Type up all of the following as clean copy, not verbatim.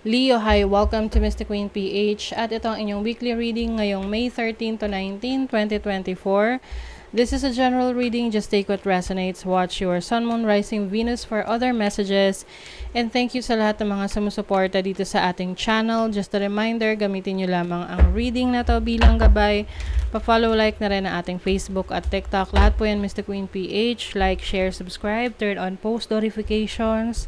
Leo, hi! Welcome to Mystic Queen PH at ito ang inyong weekly reading ngayong May 13 to 19, 2024. This is a general reading. Just take what resonates. Watch your Sun, Moon, Rising, Venus for other messages. And thank you sa lahat ng mga sumusuporta dito sa ating channel. Just a reminder, gamitin nyo lamang ang reading na to bilang gabay. Pa-follow, like na rin ang ating Facebook at TikTok. Lahat po yan Mystic Queen PH. Like, share, subscribe, turn on post notifications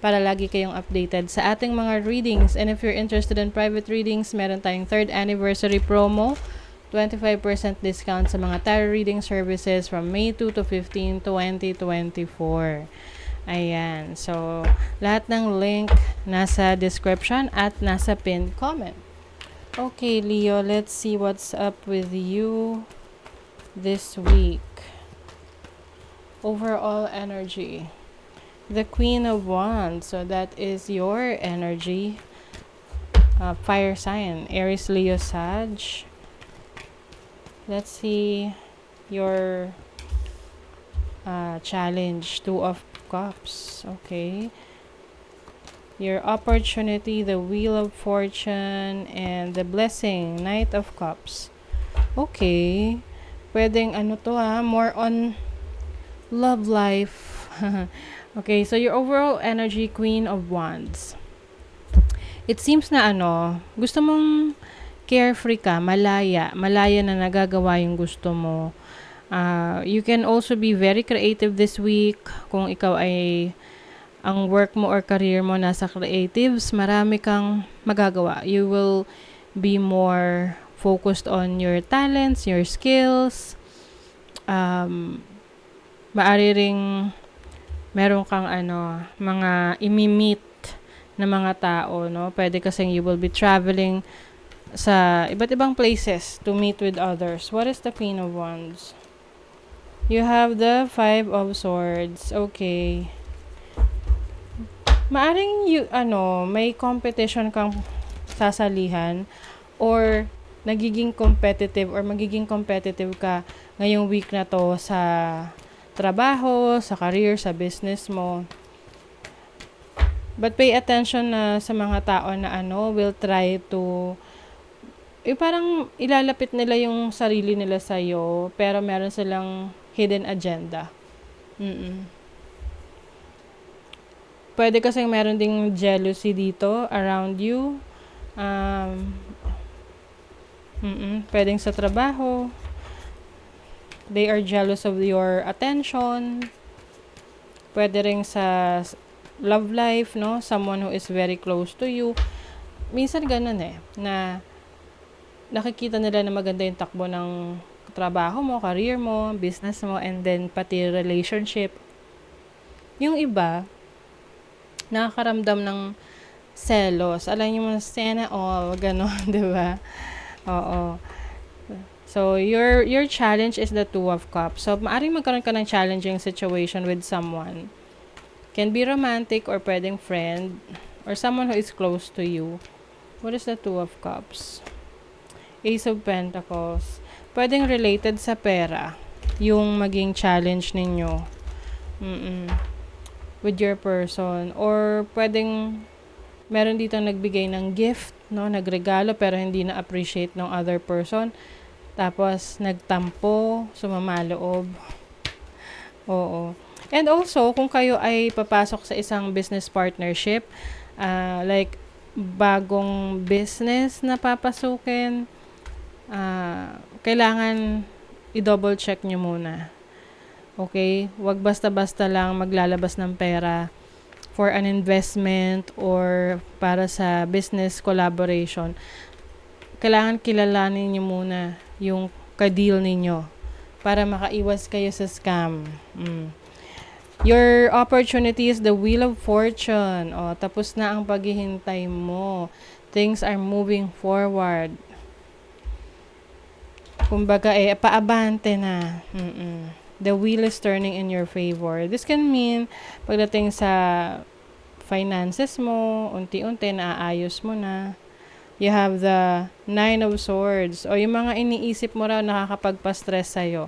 para lagi kayong updated sa ating mga readings. And if you're interested in private readings, meron tayong 3rd anniversary promo, 25% discount sa mga tarot reading services from May 2 to 15, 2024. Ayan. So, lahat ng link nasa description at nasa pinned comment. Okay, Leo, let's see what's up with you this week. Overall energy. The Queen of Wands, so that is your energy. Fire sign, Aries, Leo, Sag. Let's see your challenge, 2 of Cups. Okay. Your opportunity, the Wheel of Fortune, and the Blessing, Knight of Cups. Okay. Pwedeng more on love life. Okay, so your overall energy, Queen of Wands. It seems na gusto mong carefree ka, malaya na nagagawa yung gusto mo. You can also be very creative this week. Kung ikaw ay ang work mo or career mo nasa creatives, marami kang magagawa. You will be more focused on your talents, your skills. Maari ring meron kang mga imi-meet na mga tao, no? Pwede kasing you will be traveling sa iba't ibang places to meet with others. What is the Queen of Wands? You have the 5 of Swords. Okay. Maaring may competition kang sasalihan or magiging competitive ka ngayong week na to sa trabaho, sa career, sa business mo. But pay attention na sa mga tao na will try to parang ilalapit nila yung sarili nila sa'yo, pero meron silang hidden agenda. Pwede kasing meron ding jealousy dito around you. Pwedeng sa trabaho. They are jealous of your attention. Pwede rin sa love life, no? Someone who is very close to you. Minsan ganun na nakikita nila na maganda yung takbo ng trabaho mo, career mo, business mo, and then pati relationship. Yung iba, nakakaramdam ng selos. Alam niyo mo, sana all, gano'n, di ba? Oo. So, your challenge is the 2 of Cups. So, maaring magkaroon ka ng challenging situation with someone. Can be romantic or pwedeng friend or someone who is close to you. What is the 2 of Cups? Ace of Pentacles. Pwedeng related sa pera yung maging challenge ninyo. With your person. Or pwedeng meron dito nagbigay ng gift, no? Nagregalo pero hindi na-appreciate ng other person. Tapos, nagtampo, sumama loob. Oo. And also, kung kayo ay papasok sa isang business partnership, like, bagong business na papasukin, kailangan i-double check nyo muna. Okay? Huwag basta-basta lang maglalabas ng pera for an investment or para sa business collaboration. Kailangan kilalanin nyo muna yung ka-deal ninyo para makaiwas kayo sa scam. Your opportunity is the Wheel of Fortune. Tapos na ang paghihintay mo. Things are moving forward. Kumbaga, paabante na. The wheel is turning in your favor. This can mean, pagdating sa finances mo, unti-unti naaayos mo na. You have the 9 of Swords. O yung mga iniisip mo raw nakakapagpa-stress sa'yo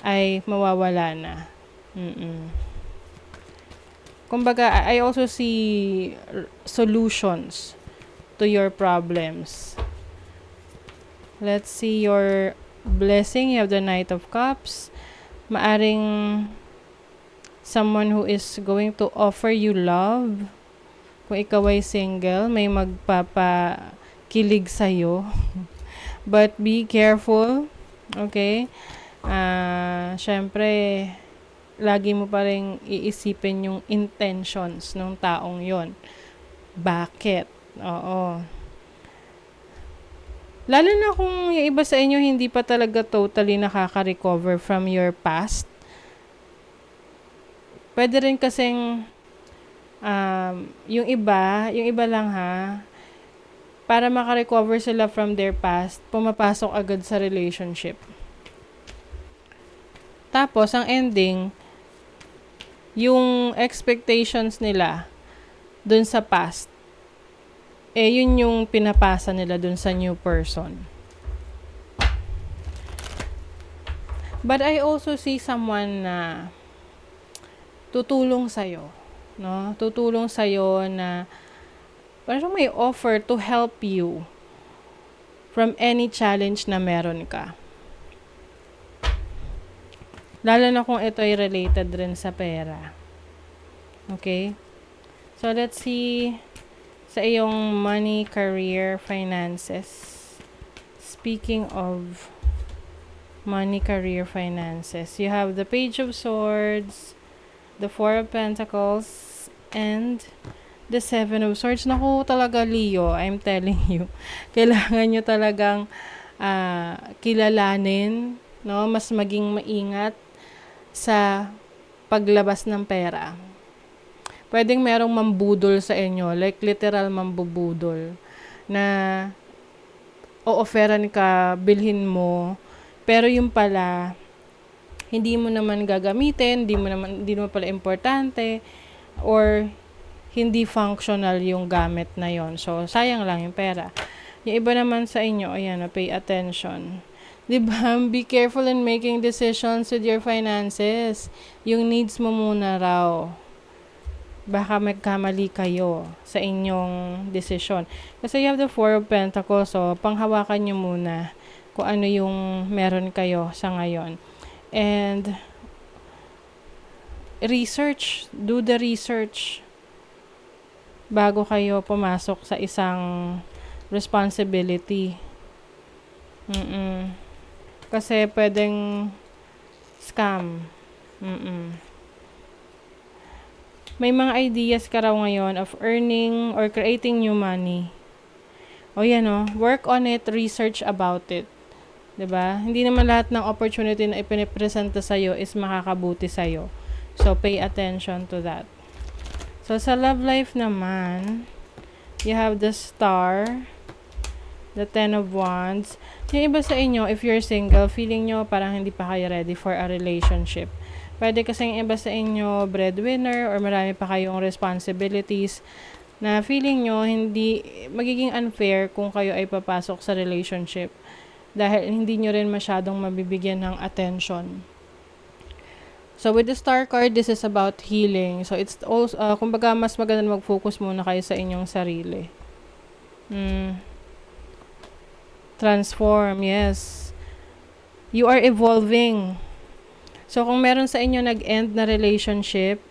ay mawawala na. Kumbaga, I also see solutions to your problems. Let's see your blessing. You have the Knight of Cups. Maaring someone who is going to offer you love. Kung ikaw ay single, may magpapakilig sa'yo. But be careful. Okay? Syempre, lagi mo pa rin iisipin yung intentions ng taong yon. Bakit? Oo. Lalo na kung yung iba sa inyo hindi pa talaga totally nakaka-recover from your past. Pwede rin kasing yung iba lang ha, para makarecover sila from their past, pumapasok agad sa relationship. Tapos, ang ending, yung expectations nila dun sa past, yun yung pinapasa nila dun sa new person. But I also see someone na tutulong sa'yo. No? Tutulong sa'yo na parang may offer to help you from any challenge na meron ka. Lalo na kung ito ay related rin sa pera. Okay? So, let's see sa iyong money, career, finances. Speaking of money, career, finances, you have the Page of Swords, the Four of Pentacles, and the Seven of Swords. Naku, talaga Leo, I'm telling you. Kailangan nyo talagang kilalanin, no? Mas maging maingat sa paglabas ng pera. Pwedeng merong mambudol sa inyo, like literal mambubudol, na o-offeran ka, bilhin mo, pero yung pala, hindi mo naman gagamitin, hindi mo pala importante, or hindi functional yung gamit na yon. So, sayang lang yung pera. Yung iba naman sa inyo, ayan, pay attention. Diba? Be careful in making decisions with your finances. Yung needs mo muna raw. Baka magkamali kayo sa inyong decision. Kasi you have the Four of Pentacles, so panghawakan nyo muna kung ano yung meron kayo sa ngayon. And research, do the research bago kayo pumasok sa isang responsibility. Kasi pwedeng scam. May mga ideas ka raw ngayon of earning or creating new money. O yan work on it, research about it. 'Di ba? Hindi naman lahat ng opportunity na ipinipresenta sa'yo is makakabuti sa'yo. So, pay attention to that. So, sa love life naman, you have the Star, the Ten of Wands. Yung iba sa inyo, if you're single, feeling nyo parang hindi pa kayo ready for a relationship. Pwede kasing iba sa inyo breadwinner or marami pa kayong responsibilities na feeling nyo hindi magiging unfair kung kayo ay papasok sa relationship dahil hindi nyo rin masyadong mabibigyan ng attention. So with the Star card, this is about healing. So it's also, kumbaga mas maganda mag-focus muna kayo sa inyong sarili. Transform, yes. You are evolving. So, kung meron sa inyo nag-end na relationship,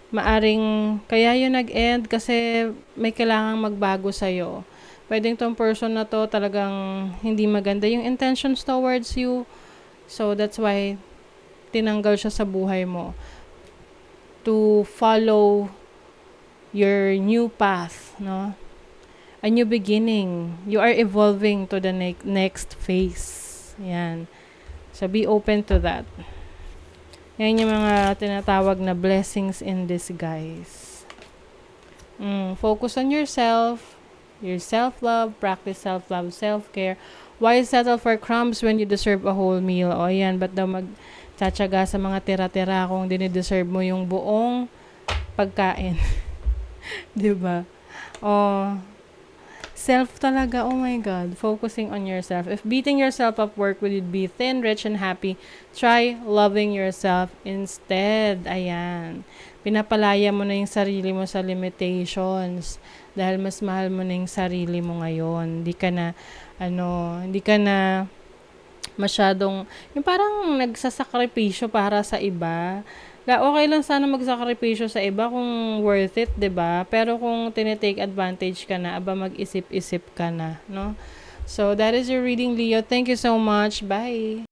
maaring kaya yun nag-end kasi may kailangang magbago sa'yo. Pwedeng tong person na to talagang hindi maganda yung intentions towards you. So, that's why tinanggal siya sa buhay mo. To follow your new path, no? A new beginning. You are evolving to the next phase. Yan. So, be open to that. Yan yung mga tinatawag na blessings in disguise. Focus on yourself, your self-love, practice self-love, self-care. Why settle for crumbs when you deserve a whole meal? O yan, ba't daw magtsatsaga sa mga tira-tira kung dinideserve mo yung buong pagkain? Diba? Self talaga, oh my God, focusing on yourself. If beating yourself up work would be thin, rich, and happy, try loving yourself instead. Ayan. pinapalaya mo na yung sarili mo sa limitations dahil mas mahal mo na yung sarili mo ngayon. Hindi ka na masyadong, yung parang nagsasakripisyo para sa iba. Okay lang sana magsakripisyo sa iba kung worth it, 'di ba? Pero kung tinitake advantage ka na, mag-isip-isip ka na, no? So, that is your reading, Leo. Thank you so much. Bye!